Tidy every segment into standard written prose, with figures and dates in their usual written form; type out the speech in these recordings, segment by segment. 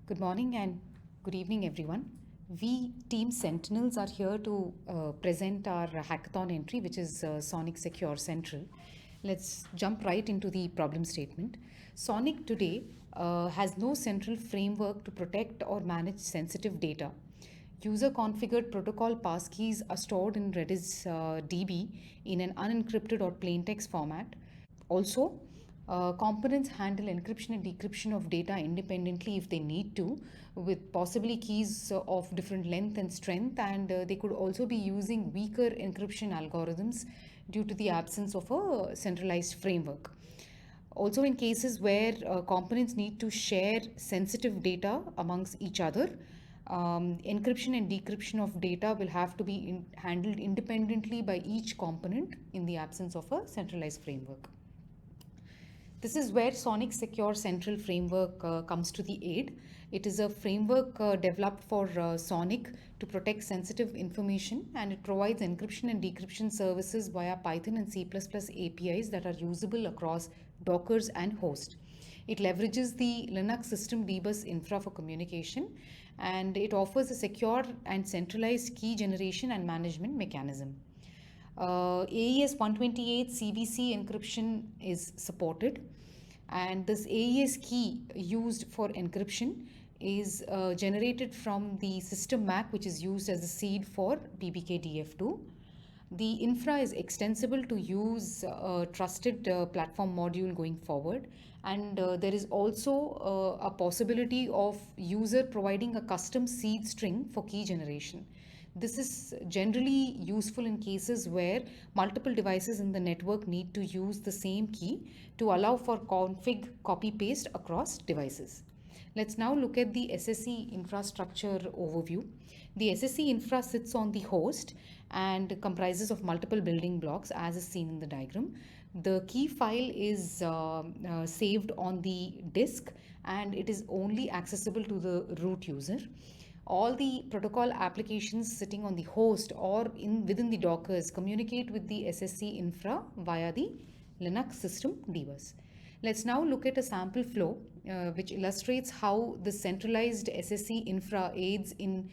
Good morning and good evening, everyone. We, Team Sentinels, are here to present our hackathon entry, which is SONiC Secure Central. Let's jump right into the problem statement. SONiC today has no central framework to protect or manage sensitive data. User configured protocol passkeys are stored in Redis DB in an unencrypted or plain text format. Also, components handle encryption and decryption of data independently if they need to, with possibly keys of different length and strength, and they could also be using weaker encryption algorithms due to the absence of a centralized framework. Also, in cases where components need to share sensitive data amongst each other, encryption and decryption of data will have to be handled independently by each component in the absence of a centralized framework. This is where SONiC Secure Central Framework comes to the aid. It is a framework developed for SONiC to protect sensitive information, and it provides encryption and decryption services via Python and C++ APIs that are usable across Dockers and host. It leverages the Linux system dbus infra for communication, and it offers a secure and centralized key generation and management mechanism. AES 128 CVC encryption is supported, and this AES key used for encryption is generated from the system MAC, which is used as a seed for PBKDF2. The infra is extensible to use a trusted platform module going forward, and there is also a possibility of user providing a custom seed string for key generation. This is generally useful in cases where multiple devices in the network need to use the same key to allow for config copy paste across devices. Let's now look at the SSE infrastructure overview. The SSE infra sits on the host and comprises of multiple building blocks as is seen in the diagram. The key file is saved on the disk, and it is only accessible to the root user. All the protocol applications sitting on the host or within the Dockers communicate with the SSE infra via the Linux system dbus. Let's now look at a sample flow which illustrates how the centralized SSE infra aids in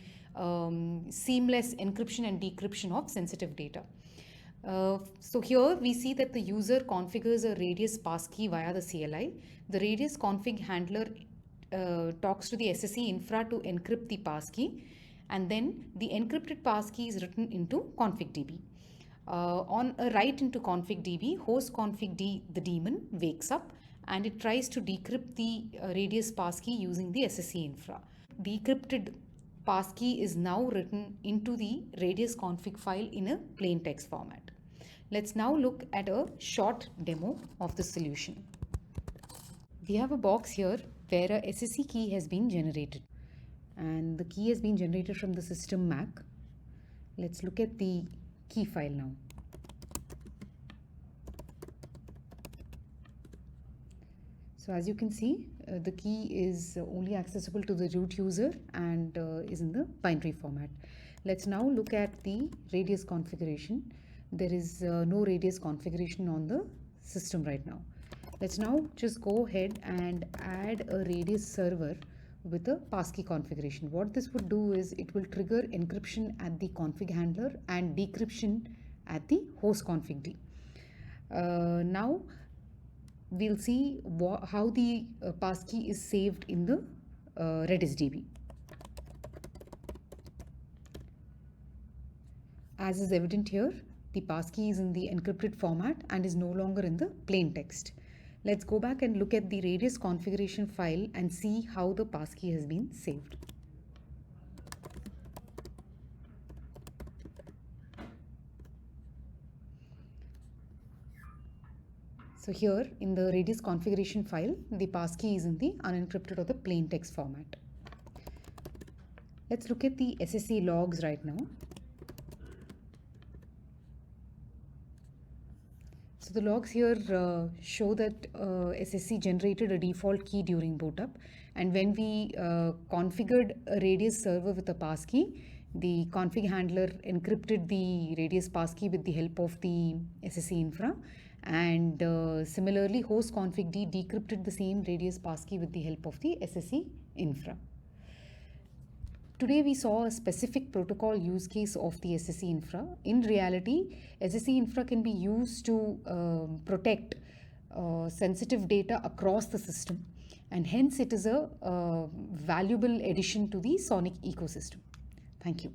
seamless encryption and decryption of sensitive data. So here we see that the user configures a radius passkey via the CLI. The radius config handler talks to the SSE infra to encrypt the passkey, and then the encrypted passkey is written into config.db. On a write into config.db, host config.d, the daemon, wakes up and it tries to decrypt the radius passkey using the SSE infra. Decrypted passkey is now written into the radius config file in a plain text format. Let's now look at a short demo of the solution. We have a box here where a SSE key has been generated, and the key has been generated from the system MAC. Let's look at the key file now. So as you can see, the key is only accessible to the root user and is in the binary format. Let's now look at the radius configuration. There is no radius configuration on the system right now. Let's now just go ahead and add a radius server with a passkey configuration. What this would do is it will trigger encryption at the config handler and decryption at the host config.d. Now we'll see how the passkey is saved in the Redis DB. As is evident here, the passkey is in the encrypted format and is no longer in the plain text. Let's go back and look at the radius configuration file and see how the passkey has been saved. So here in the radius configuration file, the passkey is in the unencrypted or the plain text format. Let's look at the SSE logs right now. So the logs here show that SSE generated a default key during boot up, and when we configured a radius server with a passkey, the config handler encrypted the radius passkey with the help of the SSE infra, and similarly host config.d decrypted the same radius passkey with the help of the SSE infra. Today we saw a specific protocol use case of the SSE infra. In reality, SSE infra can be used to protect sensitive data across the system, and hence it is a valuable addition to the SONiC ecosystem. Thank you.